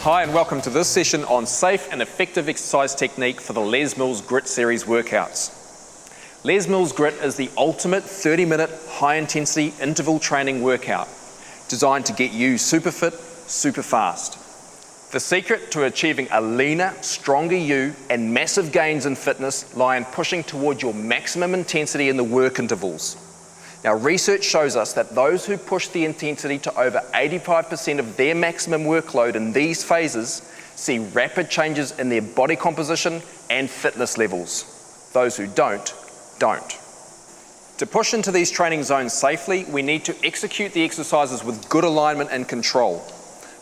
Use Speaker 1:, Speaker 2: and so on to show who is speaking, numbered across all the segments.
Speaker 1: Hi and welcome to this session on safe and effective exercise technique for the Les Mills Grit Series workouts. Les Mills Grit is the ultimate 30-minute high-intensity interval training workout designed to get you super fit, super fast. The secret to achieving a leaner, stronger you and massive gains in fitness lie in pushing toward your maximum intensity in the work intervals. Now, research shows us that those who push the intensity to over 85% of their maximum workload in these phases see rapid changes in their body composition and fitness levels. Those who don't. To push into these training zones safely, we need to execute the exercises with good alignment and control.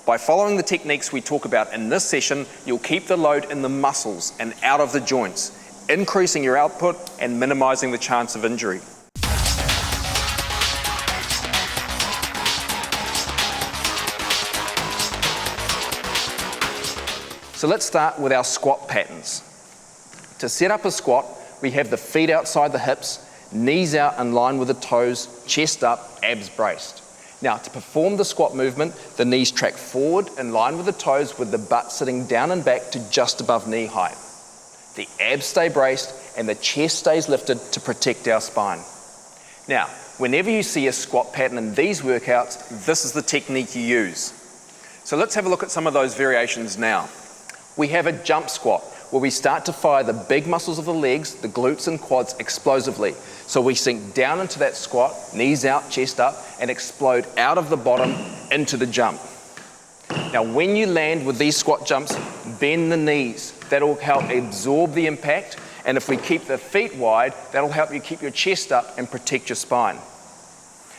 Speaker 1: By following the techniques we talk about in this session, you'll keep the load in the muscles and out of the joints, increasing your output and minimizing the chance of injury. So let's start with our squat patterns. To set up a squat, we have the feet outside the hips, knees out in line with the toes, chest up, abs braced. Now, to perform the squat movement, the knees track forward in line with the toes with the butt sitting down and back to just above knee height. The abs stay braced and the chest stays lifted to protect our spine. Now, whenever you see a squat pattern in these workouts, this is the technique you use. So let's have a look at some of those variations now. We have a jump squat, where we start to fire the big muscles of the legs, the glutes and quads explosively. So we sink down into that squat, knees out, chest up, and explode out of the bottom into the jump. Now, when you land with these squat jumps, bend the knees. That'll help absorb the impact, and if we keep the feet wide, that'll help you keep your chest up and protect your spine.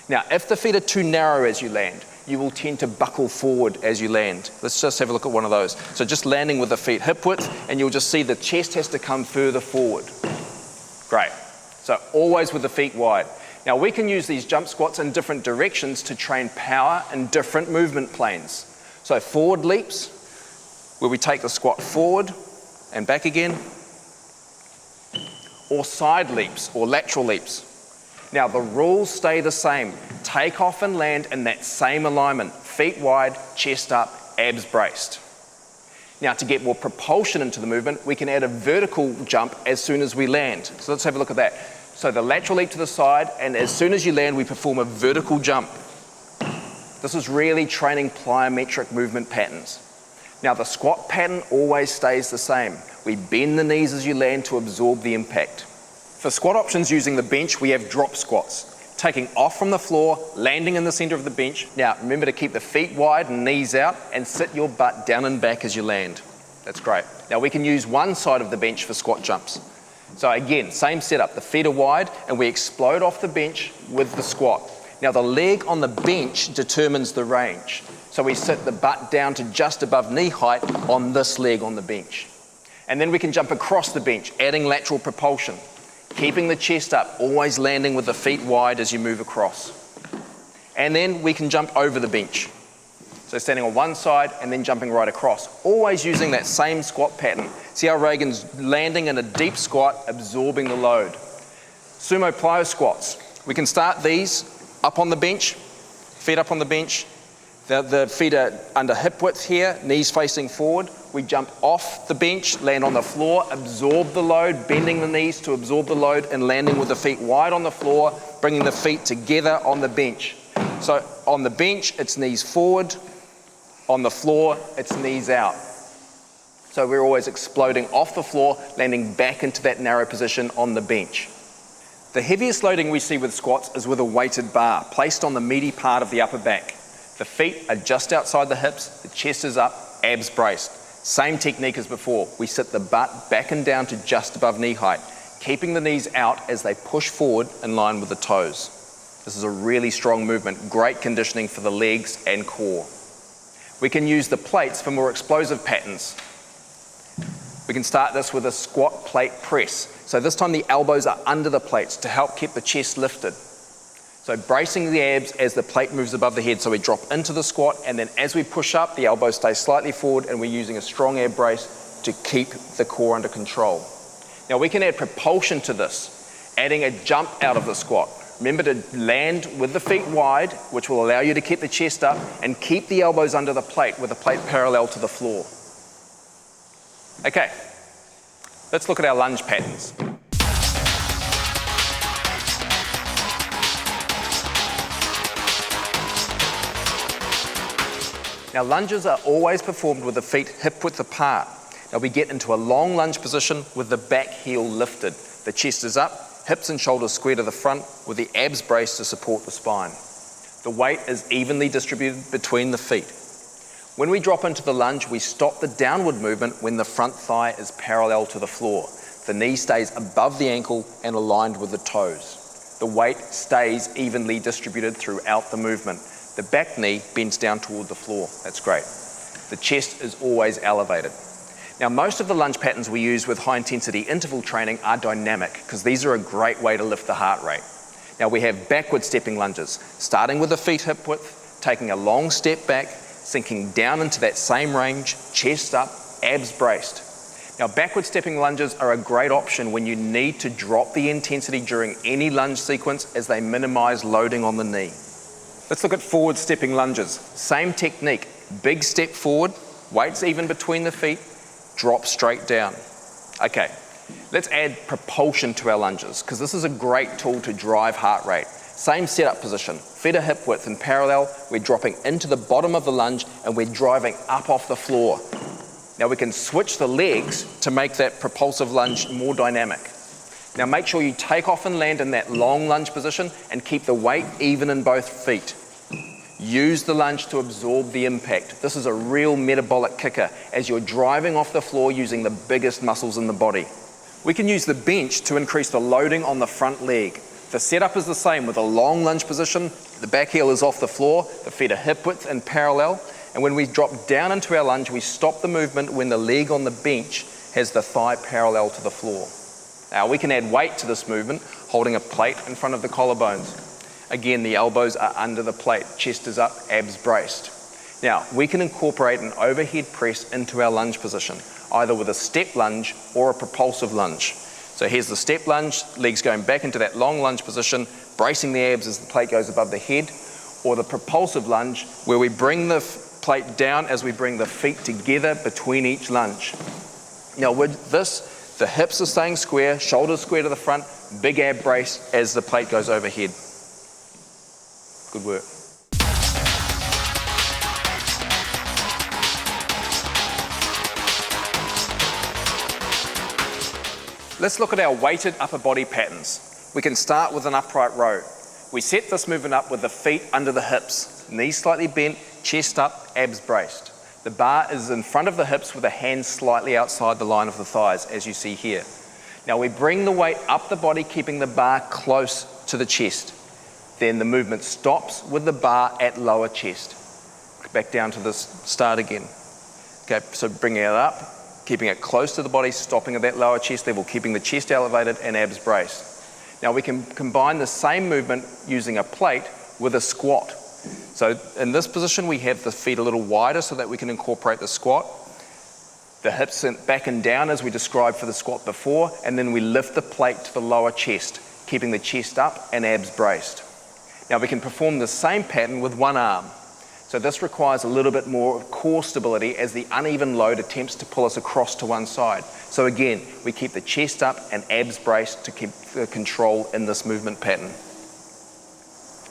Speaker 1: Now, if the feet are too narrow as you land, you will tend to buckle forward as you land. Let's just have a look at one of those. So just landing with the feet hip width, and you'll just see the chest has to come further forward. Great. So always with the feet wide. Now we can use these jump squats in different directions to train power in different movement planes. So forward leaps, where we take the squat forward and back again, or side leaps or lateral leaps. Now the rules stay the same. Take off and land in that same alignment, feet wide, chest up, abs braced. Now to get more propulsion into the movement, we can add a vertical jump as soon as we land. So let's have a look at that. So the lateral leap to the side, and as soon as you land, we perform a vertical jump. This is really training plyometric movement patterns. Now the squat pattern always stays the same. We bend the knees as you land to absorb the impact. For squat options using the bench, we have drop squats, taking off from the floor, landing in the center of the bench. Now, remember to keep the feet wide and knees out and sit your butt down and back as you land. That's great. Now, we can use one side of the bench for squat jumps. So again, same setup, the feet are wide and we explode off the bench with the squat. Now, the leg on the bench determines the range. So we sit the butt down to just above knee height on this leg on the bench. And then we can jump across the bench, adding lateral propulsion. Keeping the chest up, always landing with the feet wide as you move across. And then we can jump over the bench. So standing on one side and then jumping right across, always using that same squat pattern. See how Reagan's landing in a deep squat, absorbing the load. Sumo plyo squats. We can start these up on the bench, feet up on the bench. The feet are under hip width here, knees facing forward. We jump off the bench, land on the floor, absorb the load, bending the knees to absorb the load and landing with the feet wide on the floor, bringing the feet together on the bench. So on the bench, it's knees forward. On the floor, it's knees out. So we're always exploding off the floor, landing back into that narrow position on the bench. The heaviest loading we see with squats is with a weighted bar placed on the meaty part of the upper back. The feet are just outside the hips, the chest is up, abs braced. Same technique as before. We sit the butt back and down to just above knee height, keeping the knees out as they push forward in line with the toes. This is a really strong movement, great conditioning for the legs and core. We can use the plates for more explosive patterns. We can start this with a squat plate press. So this time the elbows are under the plates to help keep the chest lifted. So bracing the abs as the plate moves above the head. So we drop into the squat, and then as we push up, the elbows stay slightly forward, and we're using a strong ab brace to keep the core under control. Now we can add propulsion to this, adding a jump out of the squat. Remember to land with the feet wide, which will allow you to keep the chest up, and keep the elbows under the plate with the plate parallel to the floor. Okay, let's look at our lunge patterns. Now, lunges are always performed with the feet hip-width apart. Now, we get into a long lunge position with the back heel lifted. The chest is up, hips and shoulders square to the front with the abs braced to support the spine. The weight is evenly distributed between the feet. When we drop into the lunge, we stop the downward movement when the front thigh is parallel to the floor. The knee stays above the ankle and aligned with the toes. The weight stays evenly distributed throughout the movement. The back knee bends down toward the floor. That's great. The chest is always elevated. Now, most of the lunge patterns we use with high-intensity interval training are dynamic because these are a great way to lift the heart rate. Now, we have backward stepping lunges, starting with the feet hip width, taking a long step back, sinking down into that same range, chest up, abs braced. Now, backward stepping lunges are a great option when you need to drop the intensity during any lunge sequence as they minimize loading on the knee. Let's look at forward stepping lunges. Same technique, big step forward, weights even between the feet, drop straight down. Okay, let's add propulsion to our lunges because this is a great tool to drive heart rate. Same setup position, feet are hip width and parallel, we're dropping into the bottom of the lunge and we're driving up off the floor. Now we can switch the legs to make that propulsive lunge more dynamic. Now make sure you take off and land in that long lunge position and keep the weight even in both feet. Use the lunge to absorb the impact. This is a real metabolic kicker as you're driving off the floor using the biggest muscles in the body. We can use the bench to increase the loading on the front leg. The setup is the same with a long lunge position. The back heel is off the floor, the feet are hip width and parallel. And when we drop down into our lunge, we stop the movement when the leg on the bench has the thigh parallel to the floor. Now we can add weight to this movement, holding a plate in front of the collarbones. Again, the elbows are under the plate, chest is up, abs braced. Now, we can incorporate an overhead press into our lunge position, either with a step lunge or a propulsive lunge. So here's the step lunge, legs going back into that long lunge position, bracing the abs as the plate goes above the head, or the propulsive lunge, where we bring the plate down as we bring the feet together between each lunge. Now with this, the hips are staying square, shoulders square to the front, big ab brace as the plate goes overhead. Good work. Let's look at our weighted upper body patterns. We can start with an upright row. We set this movement up with the feet under the hips, knees slightly bent, chest up, abs braced. The bar is in front of the hips with the hands slightly outside the line of the thighs, as you see here. Now we bring the weight up the body, keeping the bar close to the chest. Then the movement stops with the bar at lower chest. Back down to this start again. Okay, so bringing it up, keeping it close to the body, stopping at that lower chest level, keeping the chest elevated and abs braced. Now we can combine the same movement using a plate with a squat. So in this position, we have the feet a little wider so that we can incorporate the squat. The hips sent back and down as we described for the squat before, and then we lift the plate to the lower chest, keeping the chest up and abs braced. Now we can perform the same pattern with one arm. So this requires a little bit more core stability as the uneven load attempts to pull us across to one side. So again, we keep the chest up and abs braced to keep the control in this movement pattern.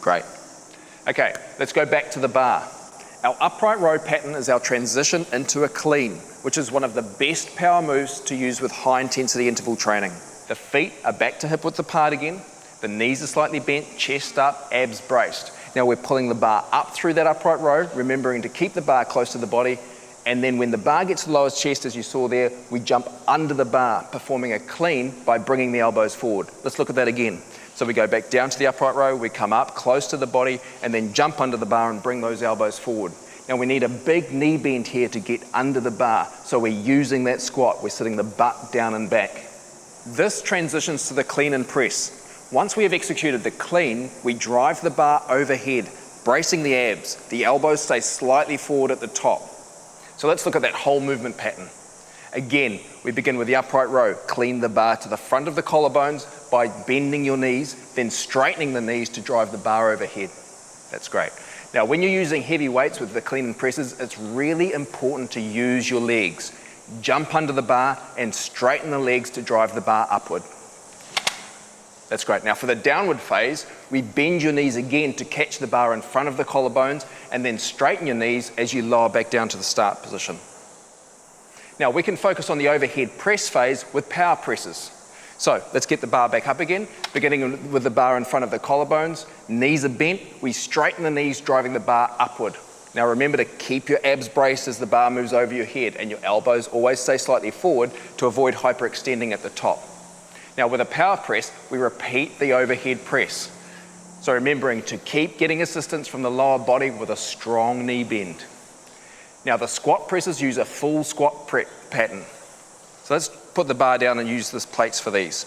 Speaker 1: Great. Okay, let's go back to the bar. Our upright row pattern is our transition into a clean, which is one of the best power moves to use with high intensity interval training. The feet are back to hip width apart again. The knees are slightly bent, chest up, abs braced. Now we're pulling the bar up through that upright row, remembering to keep the bar close to the body. And then when the bar gets to the lowest chest, as you saw there, we jump under the bar, performing a clean by bringing the elbows forward. Let's look at that again. So we go back down to the upright row, we come up close to the body, and then jump under the bar and bring those elbows forward. Now we need a big knee bend here to get under the bar. So we're using that squat, we're sitting the butt down and back. This transitions to the clean and press. Once we have executed the clean, we drive the bar overhead, bracing the abs. The elbows stay slightly forward at the top. So let's look at that whole movement pattern. Again, we begin with the upright row, clean the bar to the front of the collarbones, by bending your knees, then straightening the knees to drive the bar overhead. That's great. Now, when you're using heavy weights with the clean and presses, it's really important to use your legs. Jump under the bar and straighten the legs to drive the bar upward. That's great. Now for the downward phase, we bend your knees again to catch the bar in front of the collarbones and then straighten your knees as you lower back down to the start position. Now we can focus on the overhead press phase with power presses. So let's get the bar back up again, beginning with the bar in front of the collarbones. Knees are bent, we straighten the knees, driving the bar upward. Now remember to keep your abs braced as the bar moves over your head, and your elbows always stay slightly forward to avoid hyperextending at the top. Now with a power press, we repeat the overhead press. So remembering to keep getting assistance from the lower body with a strong knee bend. Now the squat presses use a full squat pattern. So let's put the bar down and use the plates for these.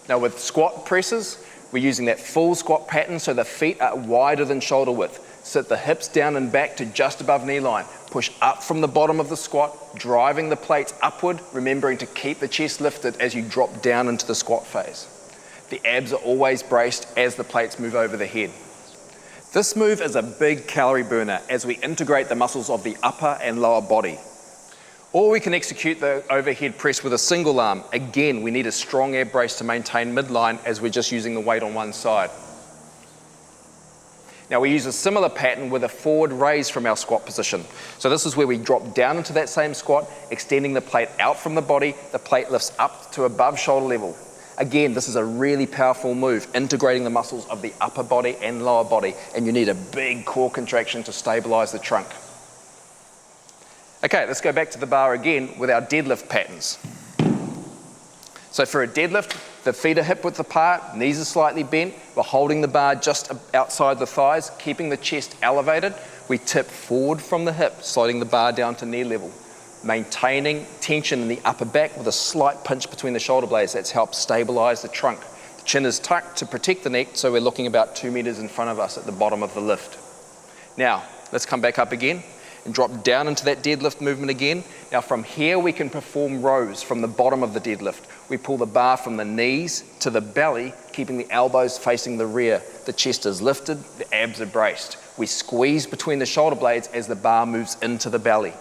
Speaker 1: Now with squat presses, we're using that full squat pattern so the feet are wider than shoulder width. Sit the hips down and back to just above knee line. Push up from the bottom of the squat, driving the plates upward, remembering to keep the chest lifted as you drop down into the squat phase. The abs are always braced as the plates move over the head. This move is a big calorie burner as we integrate the muscles of the upper and lower body. Or we can execute the overhead press with a single arm. Again, we need a strong ab brace to maintain midline as we're just using the weight on one side. Now we use a similar pattern with a forward raise from our squat position. So this is where we drop down into that same squat, extending the plate out from the body. The plate lifts up to above shoulder level. Again, this is a really powerful move, integrating the muscles of the upper body and lower body, and you need a big core contraction to stabilize the trunk. Okay, let's go back to the bar again with our deadlift patterns. So for a deadlift, the feet are hip width apart, knees are slightly bent. We're holding the bar just outside the thighs, keeping the chest elevated. We tip forward from the hip, sliding the bar down to knee level. Maintaining tension in the upper back with a slight pinch between the shoulder blades. That's helped stabilize the trunk. The chin is tucked to protect the neck, so we're looking about 2 meters in front of us at the bottom of the lift. Now, let's come back up again and drop down into that deadlift movement again. Now from here we can perform rows from the bottom of the deadlift. We pull the bar from the knees to the belly, keeping the elbows facing the rear. The chest is lifted, the abs are braced. We squeeze between the shoulder blades as the bar moves into the belly.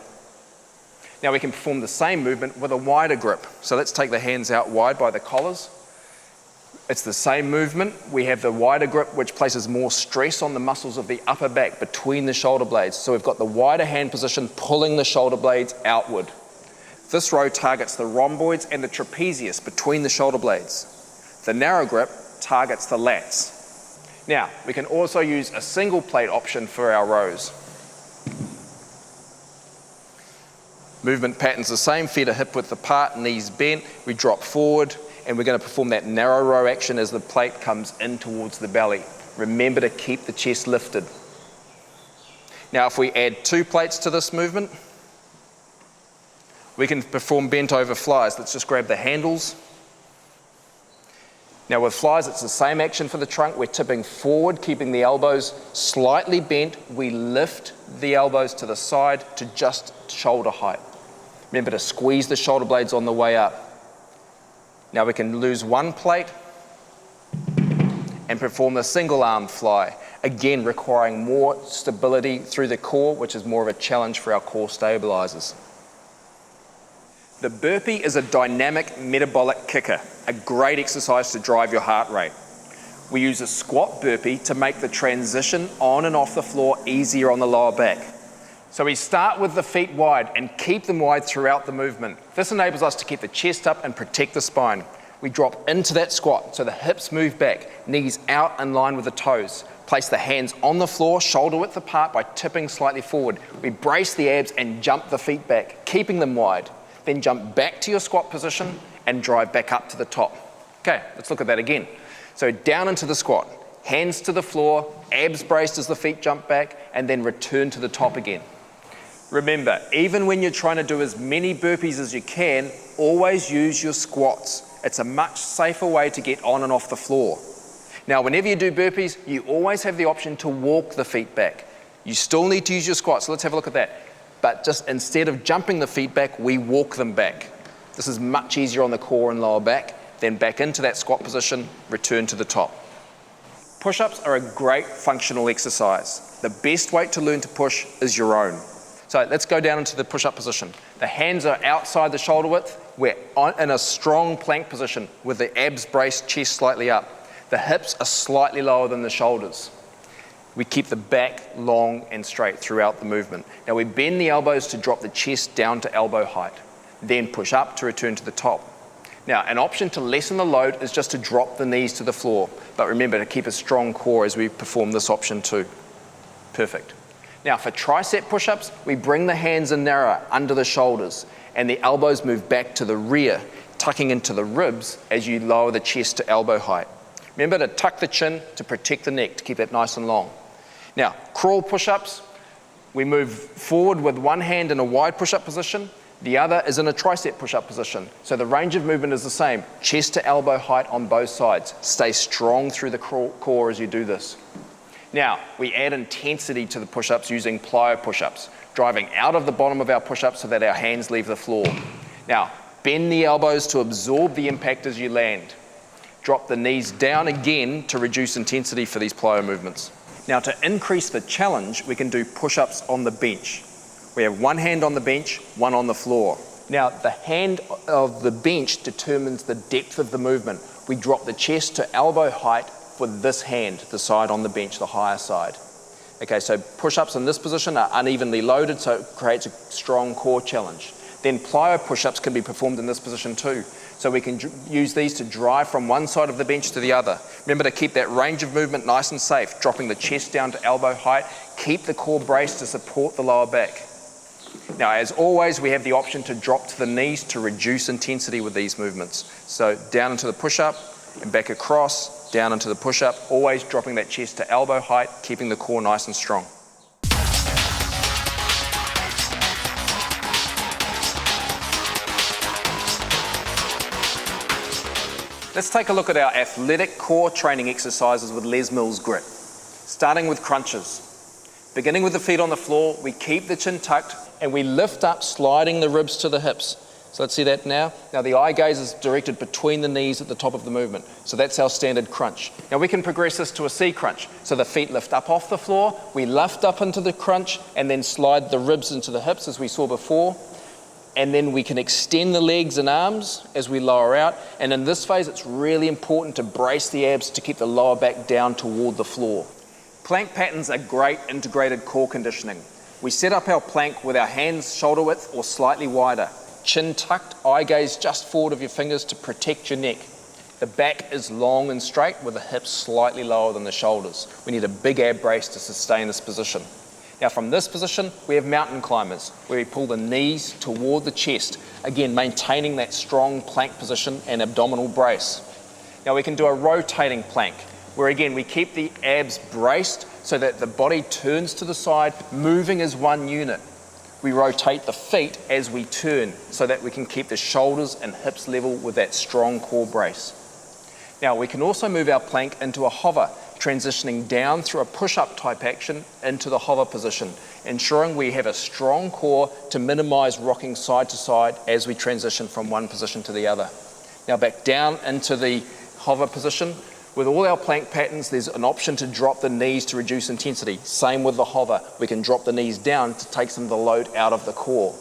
Speaker 1: Now we can perform the same movement with a wider grip. So let's take the hands out wide by the collars. It's the same movement. We have the wider grip, which places more stress on the muscles of the upper back between the shoulder blades. So we've got the wider hand position pulling the shoulder blades outward. This row targets the rhomboids and the trapezius between the shoulder blades. The narrow grip targets the lats. Now, we can also use a single plate option for our rows. Movement pattern's the same, feet are hip width apart, knees bent. We drop forward, and we're going to perform that narrow row action as the plate comes in towards the belly. Remember to keep the chest lifted. Now if we add 2 plates to this movement, we can perform bent over flies. Let's just grab the handles. Now with flies, it's the same action for the trunk. We're tipping forward, keeping the elbows slightly bent. We lift the elbows to the side to just shoulder height. Remember to squeeze the shoulder blades on the way up. Now we can lose 1 plate and perform the single arm fly, again requiring more stability through the core, which is more of a challenge for our core stabilizers. The burpee is a dynamic metabolic kicker, a great exercise to drive your heart rate. We use a squat burpee to make the transition on and off the floor easier on the lower back. So we start with the feet wide and keep them wide throughout the movement. This enables us to keep the chest up and protect the spine. We drop into that squat so the hips move back, knees out in line with the toes. Place the hands on the floor, shoulder width apart by tipping slightly forward. We brace the abs and jump the feet back, keeping them wide. Then jump back to your squat position and drive back up to the top. Okay, let's look at that again. So down into the squat, hands to the floor, abs braced as the feet jump back, and then return to the top again. Remember, even when you're trying to do as many burpees as you can, always use your squats. It's a much safer way to get on and off the floor. Now, whenever you do burpees, you always have the option to walk the feet back. You still need to use your squats, so let's have a look at that. But just instead of jumping the feet back, we walk them back. This is much easier on the core and lower back. then back into that squat position, return to the top. Push-ups are a great functional exercise. The best weight to learn to push is your own. So let's go down into the push-up position. The hands are outside the shoulder width. We're in a strong plank position with the abs braced, chest slightly up. The hips are slightly lower than the shoulders. We keep the back long and straight throughout the movement. Now we bend the elbows to drop the chest down to elbow height, then push up to return to the top. Now, an option to lessen the load is just to drop the knees to the floor, but remember to keep a strong core as we perform this option too. Perfect. Now for tricep push-ups, we bring the hands in narrower under the shoulders and the elbows move back to the rear, tucking into the ribs as you lower the chest to elbow height. Remember to tuck the chin to protect the neck, to keep it nice and long. Now, crawl push-ups, we move forward with one hand in a wide push-up position, the other is in a tricep push-up position. So the range of movement is the same, chest to elbow height on both sides. Stay strong through the core as you do this. Now, we add intensity to the push-ups using plyo push-ups, driving out of the bottom of our push-ups so that our hands leave the floor. Now, bend the elbows to absorb the impact as you land. Drop the knees down again to reduce intensity for these plyo movements. Now, to increase the challenge, we can do push-ups on the bench. We have one hand on the bench, one on the floor. Now, the hand of the bench determines the depth of the movement. We drop the chest to elbow height for this hand, the side on the bench, the higher side. Okay, so push-ups in this position are unevenly loaded, so it creates a strong core challenge. Then plyo push-ups can be performed in this position too. So we can use these to drive from one side of the bench to the other. Remember to keep that range of movement nice and safe, dropping the chest down to elbow height. Keep the core braced to support the lower back. Now, as always, we have the option to drop to the knees to reduce intensity with these movements. So down into the push-up and back across, down into the push-up, always dropping that chest to elbow height, keeping the core nice and strong. Let's take a look at our athletic core training exercises with Les Mills grip, starting with crunches. Beginning with the feet on the floor, we keep the chin tucked and we lift up, sliding the ribs to the hips. So let's see that now. Now the eye gaze is directed between the knees at the top of the movement. So that's our standard crunch. Now we can progress this to a C crunch. So the feet lift up off the floor, we lift up into the crunch and then slide the ribs into the hips as we saw before. And then we can extend the legs and arms as we lower out. And in this phase, it's really important to brace the abs to keep the lower back down toward the floor. Plank patterns are great integrated core conditioning. We set up our plank with our hands shoulder width or slightly wider. Chin tucked, eye gaze just forward of your fingers to protect your neck. The back is long and straight with the hips slightly lower than the shoulders. We need a big ab brace to sustain this position. Now from this position, we have mountain climbers, where we pull the knees toward the chest, again maintaining that strong plank position and abdominal brace. Now we can do a rotating plank, where again we keep the abs braced so that the body turns to the side, moving as one unit. We rotate the feet as we turn so that we can keep the shoulders and hips level with that strong core brace. Now we can also move our plank into a hover, transitioning down through a push-up type action into the hover position, ensuring we have a strong core to minimize rocking side to side as we transition from one position to the other. Now back down into the hover position. With all our plank patterns, there's an option to drop the knees to reduce intensity. Same with the hover. We can drop the knees down to take some of the load out of the core.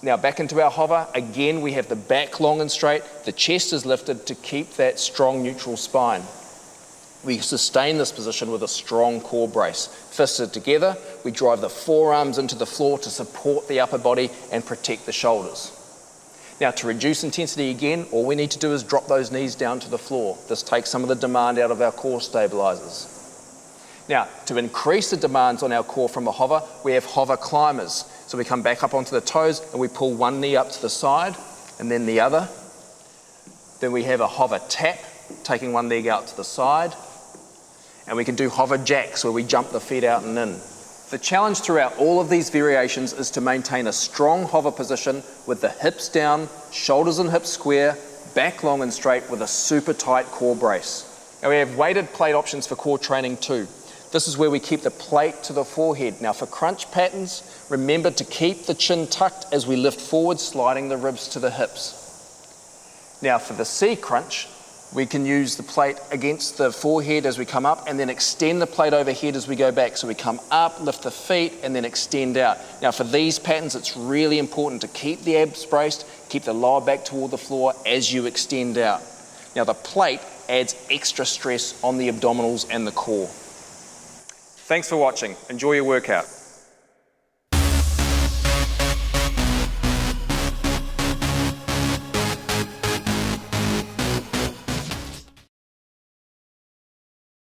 Speaker 1: Now back into our hover, again we have the back long and straight, the chest is lifted to keep that strong neutral spine. We sustain this position with a strong core brace. Fisted together, we drive the forearms into the floor to support the upper body and protect the shoulders. Now to reduce intensity again, all we need to do is drop those knees down to the floor. This takes some of the demand out of our core stabilizers. Now to increase the demands on our core from a hover, we have hover climbers. So we come back up onto the toes and we pull one knee up to the side and then the other. Then we have a hover tap, taking one leg out to the side. And we can do hover jacks where we jump the feet out and in. The challenge throughout all of these variations is to maintain a strong hover position with the hips down, shoulders and hips square, back long and straight with a super tight core brace. And we have weighted plate options for core training too. This is where we keep the plate to the forehead. Now for crunch patterns, remember to keep the chin tucked as we lift forward, sliding the ribs to the hips. Now for the C crunch, we can use the plate against the forehead as we come up and then extend the plate overhead as we go back. So we come up, lift the feet and then extend out. Now for these patterns, it's really important to keep the abs braced, keep the lower back toward the floor as you extend out. Now the plate adds extra stress on the abdominals and the core. Thanks for watching. Enjoy your workout.